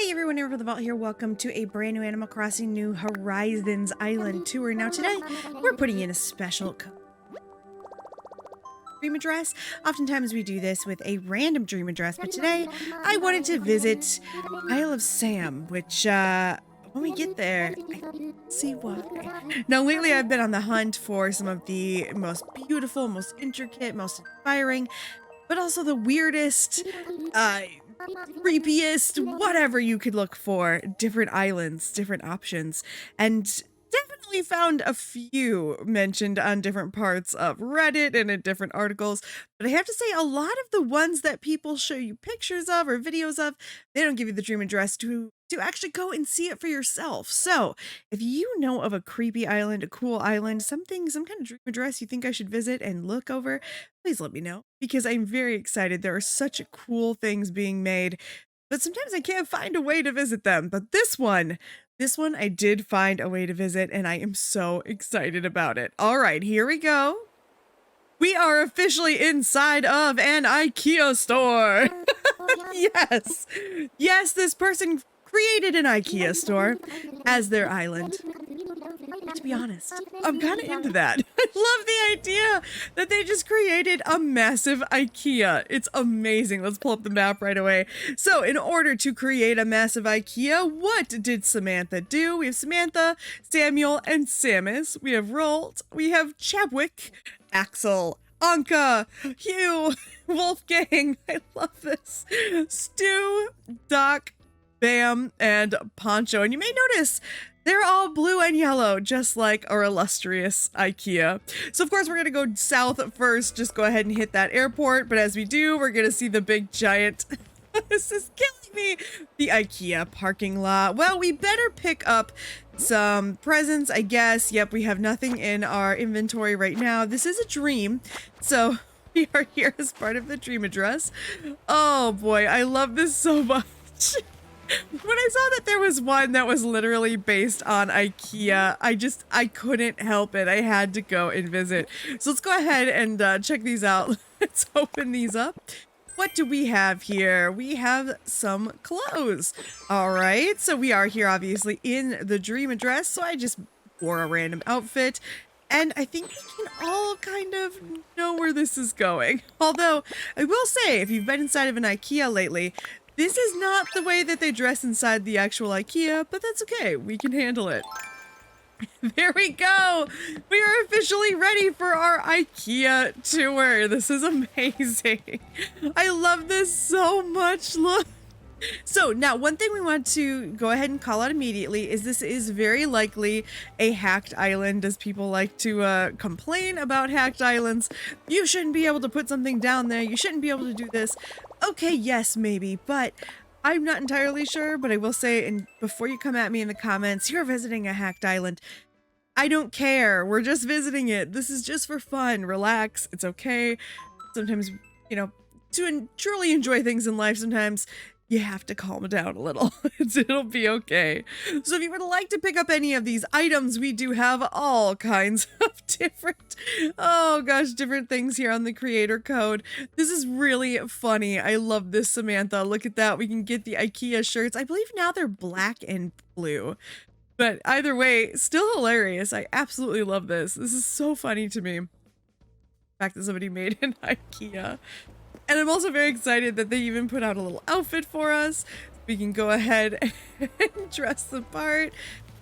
Hey everyone, AmberFrmThVault here. Welcome to a brand new Animal Crossing New Horizons Island tour. Now today, we're putting in a special dream address. Oftentimes we do this with a random dream address, but today I wanted to visit Isle of Sam, which when we get there, I see why. Now lately I've been on the hunt for some of the most beautiful, most intricate, most inspiring, but also the weirdest, creepiest, whatever you could look for, different islands, different options, and definitely found a few mentioned on different parts of Reddit and in different articles. But I have to say, a lot of the ones that people show you pictures of or videos of, they don't give you the dream address to actually go and see it for yourself. So if you know of a creepy island, a cool island, some kind of dream address you think I should visit and look over, please let me know, because I'm very excited. There are such cool things being made, but sometimes I can't find a way to visit them. But this one I did find a way to visit, and I am so excited about it. All right, here we go. We are officially inside of an IKEA store. Yes, this person created an IKEA store as their island. To be honest, I'm kind of into that. I love the idea that they just created a massive IKEA. It's amazing. Let's pull up the map right away. So in order to create a massive IKEA, what did Samantha do? We have Samantha, Samuel, and Samus. We have Rolt. We have Chadwick, Axel, Anka, Hugh, Wolfgang. I love this. Stu, Doc, Bam, and Poncho. And you may notice they're all blue and yellow, just like our illustrious IKEA. So of course we're gonna go south first, just go ahead and hit that airport. But as we do, we're gonna see the big giant, this is killing me, the IKEA parking lot. Well, we better pick up some presents, I guess. Yep, we have nothing in our inventory right now. This is a dream, so we are here as part of the dream address. Oh boy, I love this so much. When I saw that there was one that was literally based on IKEA, I couldn't help it. I had to go and visit. So let's go ahead and check these out. Let's open these up. What do we have here? We have some clothes. All right, so we are here obviously in the dream address. So I just wore a random outfit. And I think we can all kind of know where this is going. Although I will say, if you've been inside of an IKEA lately, this is not the way that they dress inside the actual IKEA, but that's okay. We can handle it. There we go. We are officially ready for our IKEA tour. This is amazing. I love this so much. Look. So now one thing we want to go ahead and call out immediately is this is very likely a hacked island, as people like to complain about hacked islands. You shouldn't be able to put something down there. You shouldn't be able to do this. Okay, yes, maybe, but I'm not entirely sure. But I will say, and before you come at me in the comments, you're visiting a hacked island. I don't care. We're just visiting it. This is just for fun. Relax. It's okay. Sometimes, you know, to truly enjoy things in life, sometimes you have to calm down a little. It'll be okay. So if you would like to pick up any of these items, we do have all kinds of different, oh gosh, different things here on the creator code. This is really funny. I love this, Samantha. Look at that. We can get the IKEA shirts. I believe now they're black and blue. But either way, still hilarious. I absolutely love this. This is so funny to me. The fact that somebody made an IKEA. And I'm also very excited that they even put out a little outfit for us. We can go ahead and dress the part.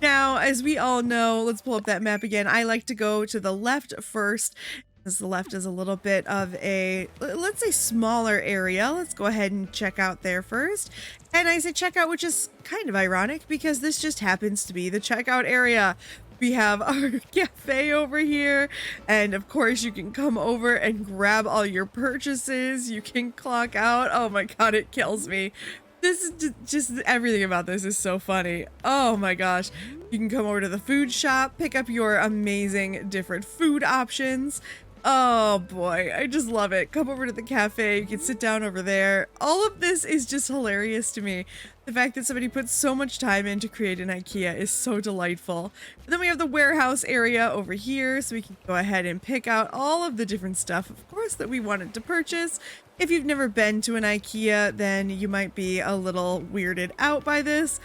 Now, as we all know, let's pull up that map again. I like to go to the left first, because the left is a little bit of a, let's say, smaller area. Let's go ahead and check out there first. And I say check out, which is kind of ironic because this just happens to be the checkout area. We have our cafe over here, and of course you can come over and grab all your purchases. You can clock out. Oh my god, it kills me. This is just everything about this is so funny. Oh my gosh. You can come over to the food shop, pick up your amazing different food options. Oh boy, I just love it. Come over to the cafe. You can sit down over there. All of this is just hilarious to me. The fact that somebody put so much time in to create an IKEA is so delightful. And then we have the warehouse area over here, so we can go ahead and pick out all of the different stuff, of course, that we wanted to purchase. If you've never been to an IKEA, then you might be a little weirded out by this.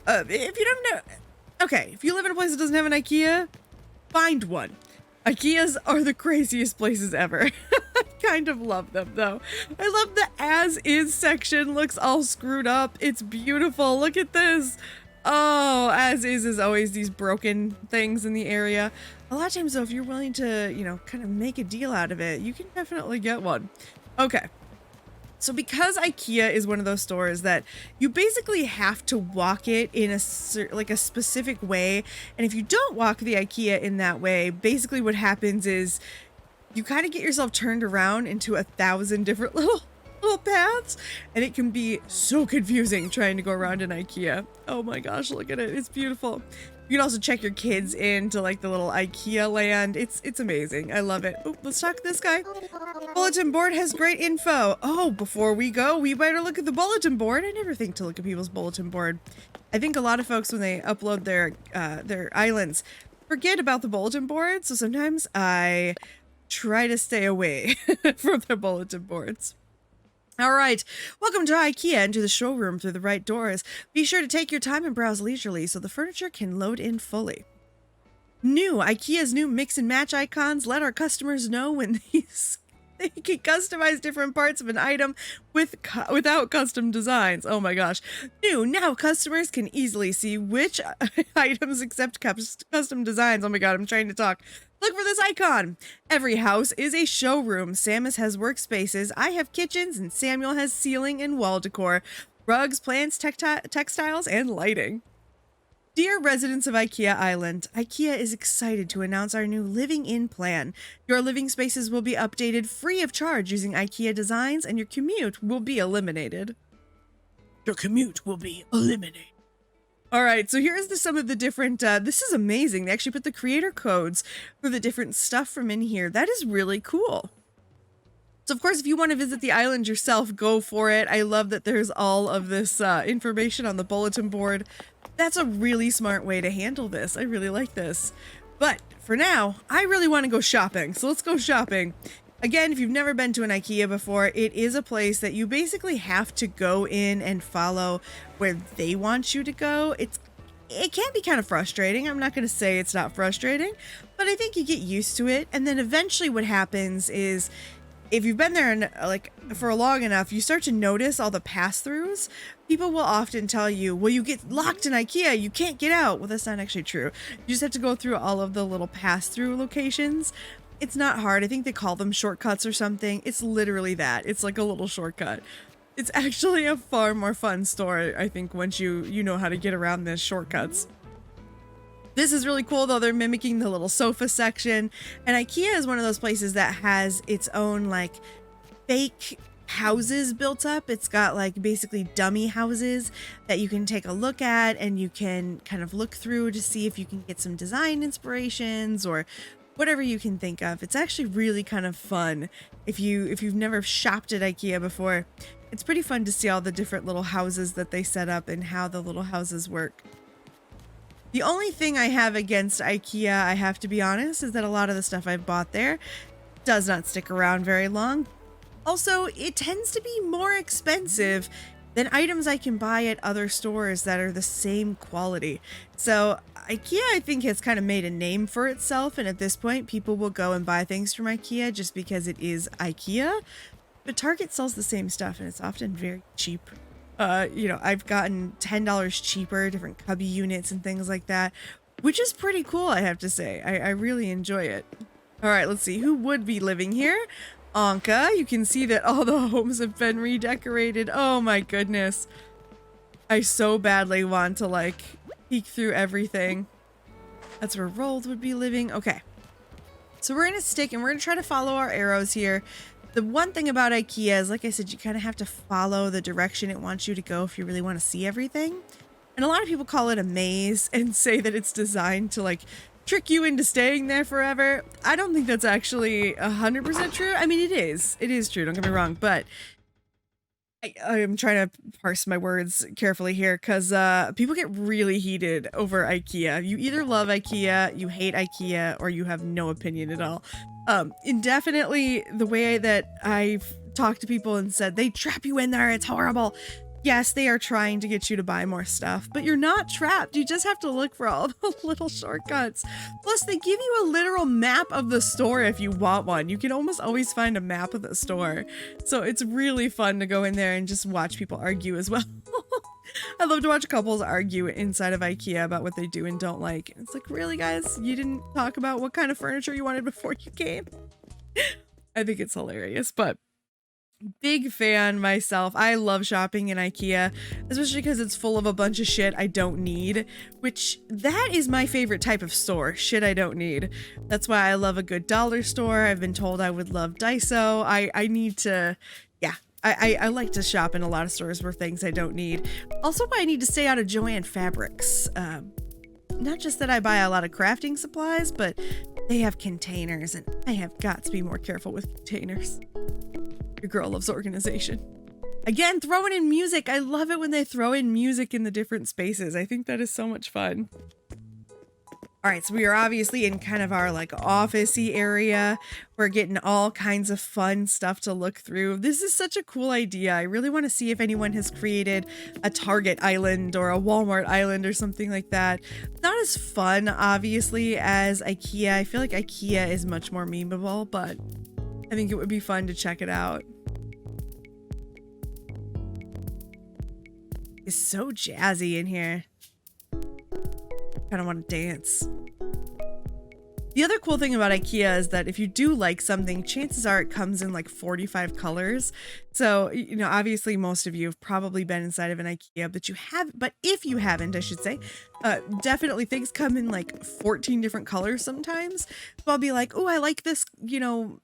If you don't know, okay, if you live in a place that doesn't have an IKEA, find one. IKEAs are the craziest places ever. I kind of love them though. I love the as is section. Looks all screwed up. It's beautiful. Look at this. Oh, as is always these broken things in the area. A lot of times though, if you're willing to, you know, kind of make a deal out of it, you can definitely get one. Okay. So because IKEA is one of those stores that you basically have to walk it in a specific way, and if you don't walk the IKEA in that way, basically what happens is you kind of get yourself turned around into 1,000 different little paths, and it can be so confusing trying to go around an IKEA. Oh my gosh, look at it. It's beautiful. You can also check your kids into like the little IKEA land. It's amazing. I love it. Oh, let's talk to this guy. Bulletin board has great info. Oh, before we go, we better look at the bulletin board. I never think to look at people's bulletin board. I think a lot of folks when they upload their islands forget about the bulletin board. So sometimes I try to stay away from their bulletin boards. All right, welcome to IKEA. Enter the showroom through the right doors. Be sure to take your time and browse leisurely so the furniture can load in fully. New IKEA's new mix and match icons let our customers know when they can customize different parts of an item without custom designs. Oh my gosh. New, now customers can easily see which items accept custom designs. Oh my god, I'm trying to talk. Look for this icon. Every house is a showroom. Samus has workspaces, I have kitchens, and Samuel has ceiling and wall decor, rugs, plants, textiles, and lighting. Dear residents of IKEA Island, IKEA is excited to announce our new Living In plan. Your living spaces will be updated free of charge using IKEA designs, and your commute will be eliminated. Your commute will be eliminated. All right, so here's some of the different, this is amazing. They actually put the creator codes for the different stuff from in here. That is really cool. So of course, if you want to visit the island yourself, go for it. I love that there's all of this information on the bulletin board. That's a really smart way to handle this. I really like this. But for now, I really want to go shopping. So let's go shopping. Again, if you've never been to an IKEA before, it is a place that you basically have to go in and follow where they want you to go. It can be kind of frustrating. I'm not going to say it's not frustrating, but I think you get used to it. And then eventually what happens is if you've been there and like for long enough, you start to notice all the pass-throughs. People will often tell you, well, you get locked in IKEA, you can't get out. Well, that's not actually true. You just have to go through all of the little pass-through locations. It's not hard. I think they call them shortcuts or something. It's literally that. It's like a little shortcut. It's actually a far more fun store, I think, once you know how to get around this shortcuts. This is really cool, though. They're mimicking the little sofa section. And IKEA is one of those places that has its own, like, fake houses built up. It's got, like, basically dummy houses that you can take a look at, and you can kind of look through to see if you can get some design inspirations or whatever you can think of. It's actually really kind of fun. If you've never shopped at IKEA before, it's pretty fun to see all the different little houses that they set up and how the little houses work. The only thing I have against IKEA, I have to be honest, is that a lot of the stuff I've bought there does not stick around very long. Also, it tends to be more expensive than items I can buy at other stores that are the same quality. So IKEA, I think, has kind of made a name for itself, and at this point, people will go and buy things from IKEA just because it is IKEA. But Target sells the same stuff, and it's often very cheap. You know, I've gotten $10 cheaper, different cubby units and things like that, which is pretty cool, I have to say. I really enjoy it. All right, let's see. Who would be living here? Anka. You can see that all the homes have been redecorated. Oh my goodness. I so badly want to, like, peek through everything. That's where Rold would be living. Okay. So we're going to stick and we're going to try to follow our arrows here. The one thing about IKEA is, like I said, you kind of have to follow the direction it wants you to go if you really want to see everything. And a lot of people call it a maze and say that it's designed to, like, trick you into staying there forever. I don't think that's actually 100% true. I mean, it is. It is true. Don't get me wrong. But I'm trying to parse my words carefully here because people get really heated over IKEA. You either love IKEA, you hate IKEA, or you have no opinion at all. Indefinitely, the way that I've talked to people and said they trap you in there, it's horrible. Yes, they are trying to get you to buy more stuff, but you're not trapped. You just have to look for all the little shortcuts. Plus, they give you a literal map of the store if you want one. You can almost always find a map of the store. So it's really fun to go in there and just watch people argue as well. I love to watch couples argue inside of IKEA about what they do and don't like. It's like, really, guys? You didn't talk about what kind of furniture you wanted before you came? I think it's hilarious, but big fan myself. I love shopping in IKEA, especially because it's full of a bunch of shit I don't need, which that is my favorite type of store, shit I don't need. That's why I love a good dollar store. I've been told I would love Daiso. I need to, yeah, I like to shop in a lot of stores for things I don't need. Also why I need to stay out of Joann Fabrics. Not just that I buy a lot of crafting supplies, but they have containers and I have got to be more careful with containers. Your girl loves organization. Again, throwing in music. I love it when they throw in music in the different spaces. I think that is so much fun. All right, so we are obviously in kind of our like office-y area. We're getting all kinds of fun stuff to look through. This is such a cool idea. I really want to see if anyone has created a Target island or a Walmart island or something like that. Not as fun, obviously, as IKEA. I feel like IKEA is much more memeable, but I think it would be fun to check it out. It's so jazzy in here. Kind of want to dance. The other cool thing about IKEA is that if you do like something, chances are it comes in like 45 colors. So, you know, obviously most of you have probably been inside of an IKEA, but if you haven't, I should say, definitely things come in like 14 different colors sometimes. So I'll be like, oh, I like this, you know,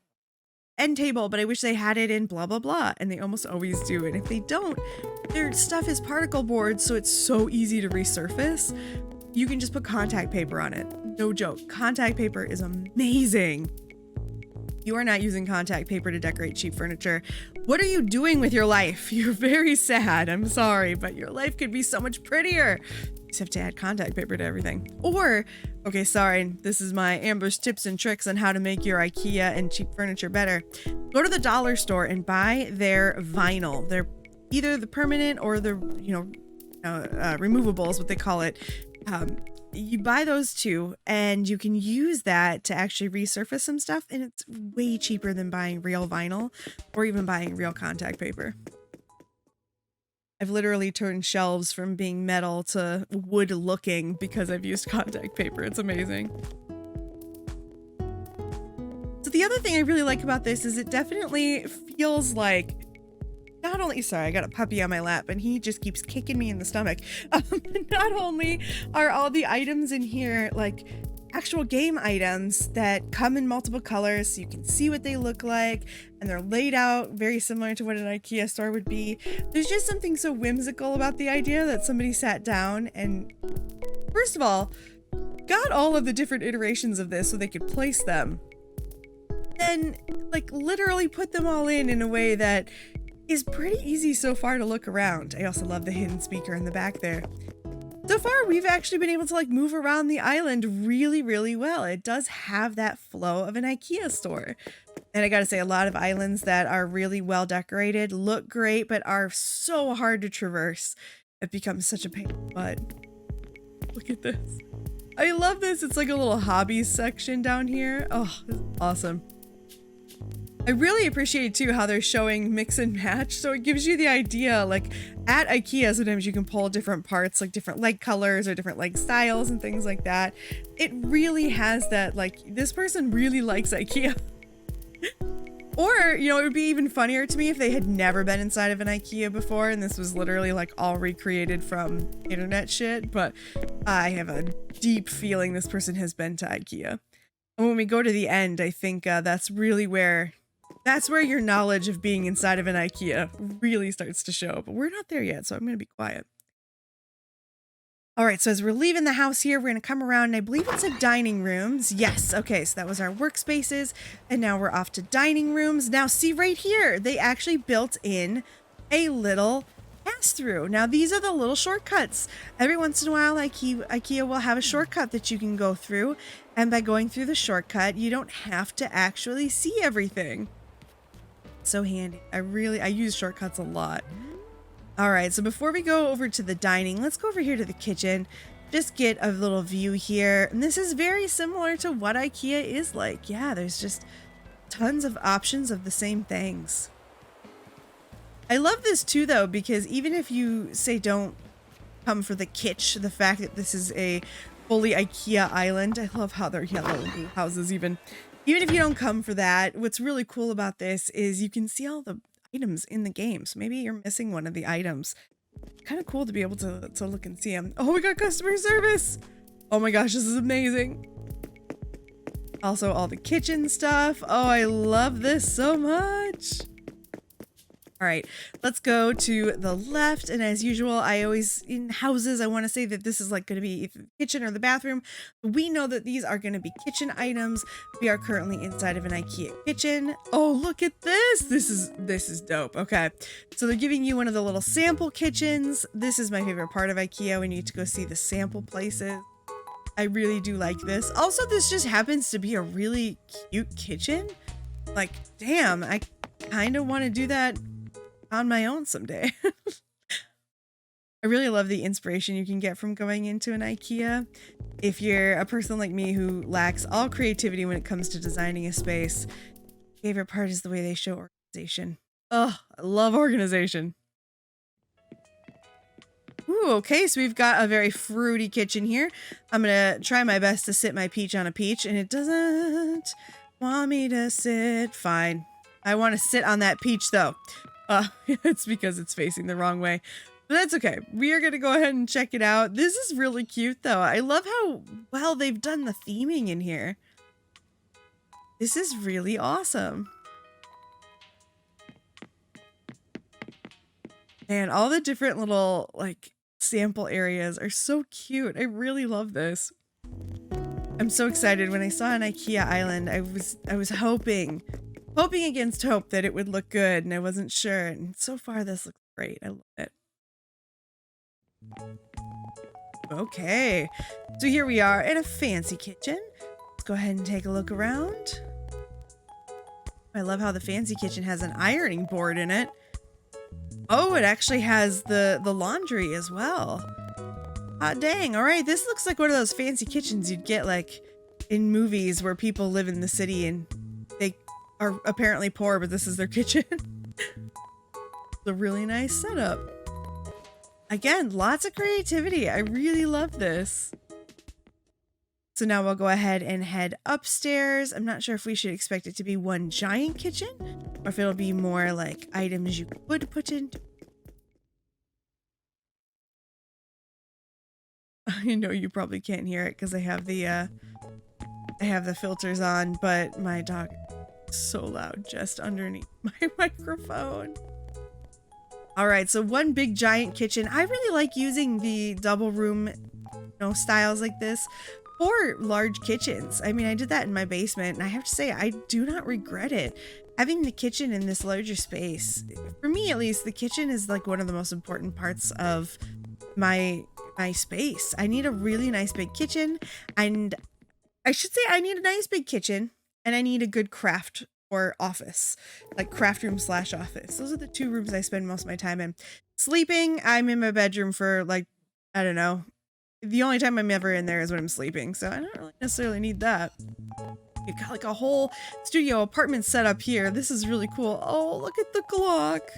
end table, but I wish they had it in blah blah blah, and they almost always do. And if they don't, their stuff is particle board, so it's so easy to resurface. You can just put contact paper on it. No joke, contact paper is amazing. You are not using contact paper to decorate cheap furniture. What are you doing with your life? You're very sad. I'm sorry, but your life could be so much prettier. You just have to add contact paper to everything. Or, okay, sorry, this is my Amber's tips and tricks on how to make your IKEA and cheap furniture better. Go to the dollar store and buy their vinyl. They're either the permanent or the, you know, removables, what they call it. You buy those two and you can use that to actually resurface some stuff, and it's way cheaper than buying real vinyl or even buying real contact paper. I've literally turned shelves from being metal to wood looking because I've used contact paper. It's amazing. So the other thing I really like about this is it definitely feels like not only, sorry, I got a puppy on my lap and he just keeps kicking me in the stomach. Not only are all the items in here like actual game items that come in multiple colors so you can see what they look like, and they're laid out very similar to what an IKEA store would be. There's just something so whimsical about the idea that somebody sat down and, first of all, got all of the different iterations of this so they could place them. Then, like, literally put them all in a way that is pretty easy so far to look around. I also love the hidden speaker in the back there. So far, we've actually been able to like move around the island really, really well. It does have that flow of an IKEA store. And I gotta say, a lot of islands that are really well decorated look great, but are so hard to traverse. It becomes such a pain in the butt. Look at this. I love this. It's like a little hobbies section down here. Oh, this is awesome. I really appreciate too how they're showing mix and match, so it gives you the idea, like at IKEA sometimes you can pull different parts, like different leg colors or different leg styles and things like that. It really has that, like, this person really likes IKEA. Or, you know, it would be even funnier to me if they had never been inside of an IKEA before and this was literally like all recreated from internet shit, but I have a deep feeling this person has been to IKEA. And when we go to the end, I think that's really where your knowledge of being inside of an IKEA really starts to show, but we're not there yet, so I'm going to be quiet. All right, so as we're leaving the house here, we're going to come around, and I believe it said dining rooms. Yes, okay, so that was our workspaces, and now we're off to dining rooms. Now, see right here, they actually built in a little pass through. Now these are the little shortcuts. Every once in a while, IKEA will have a shortcut that you can go through. And by going through the shortcut, you don't have to actually see everything. So handy. I use shortcuts a lot. All right, so before we go over to the dining, let's go over here to the kitchen. Just get a little view here. And this is very similar to what IKEA is like. Yeah, there's just tons of options of the same things. I love this too, though, because even if you say don't come for the kitsch, the fact that this is a fully IKEA island. I love how they're yellow houses even if you don't come for that. What's really cool about this is you can see all the items in the game. So maybe you're missing one of the items. Kind of cool to be able to look and see them. Oh, we got customer service. Oh my gosh, this is amazing. Also all the kitchen stuff. Oh, I love this so much. All right, let's go to the left. And as usual, I always, in houses, I want to say that this is like going to be either the kitchen or the bathroom. We know that these are going to be kitchen items. We are currently inside of an IKEA kitchen. Oh, look at this. This is dope. Okay, so they're giving you one of the little sample kitchens. This is my favorite part of IKEA when you get to go see the sample places. I really do like this. Also, this just happens to be a really cute kitchen. Like, damn, I kind of want to do that on my own someday. I really love the inspiration you can get from going into an IKEA. If you're a person like me who lacks all creativity when it comes to designing a space, favorite part is the way they show organization. Oh, I love organization. Ooh, okay, so we've got a very fruity kitchen here. I'm gonna try my best to sit my peach on a peach, and it doesn't want me to sit. Fine. I want to sit on that peach though. It's because it's facing the wrong way. But that's okay. We are going to go ahead and check it out. This is really cute, though. I love how well they've done the theming in here. This is really awesome. And all the different little, like, sample areas are so cute. I really love this. I'm so excited. When I saw an IKEA island, I was hoping against hope that it would look good, and I wasn't sure. And so far, this looks great. I love it. Okay, so here we are in a fancy kitchen. Let's go ahead and take a look around. I love how the fancy kitchen has an ironing board in it. Oh, it actually has the laundry as well. Hot dang. All right, this looks like one of those fancy kitchens you'd get like in movies where people live in the city and they are apparently poor, but this is their kitchen. It's a really nice setup. Again, lots of creativity. I really love this. So now we'll go ahead and head upstairs. I'm not sure if we should expect it to be one giant kitchen or if it'll be more like items you could put in. I know you probably can't hear it because I have the filters on, but my dog is so loud just underneath my microphone. All right, so one big giant kitchen. I really like using the double room, styles like this for large kitchens. I mean, I did that in my basement, and I have to say, I do not regret it. Having the kitchen in this larger space, for me at least, the kitchen is like one of the most important parts of my space. I need a really nice big kitchen, and I should say I need a nice big kitchen, and I need a good craft or office, like craft room / office. Those are the two rooms I spend most of my time in. Sleeping, I'm in my bedroom for like, I don't know. The only time I'm ever in there is when I'm sleeping, so I don't really necessarily need that. We've got like a whole studio apartment set up here. This is really cool. Oh, look at the clock.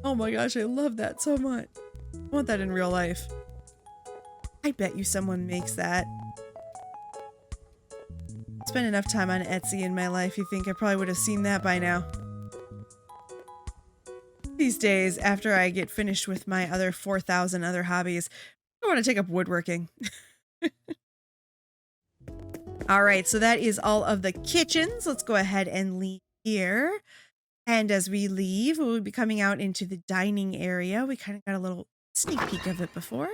Oh my gosh, I love that so much. I want that in real life. I bet you someone makes that. Spent enough time on Etsy in my life, you think I probably would have seen that by now. These days, after I get finished with my other 4,000 other hobbies, I want to take up woodworking. All right, so that is all of the kitchens. Let's go ahead and leave here. And as we leave, we'll be coming out into the dining area. We kind of got a little sneak peek of it before.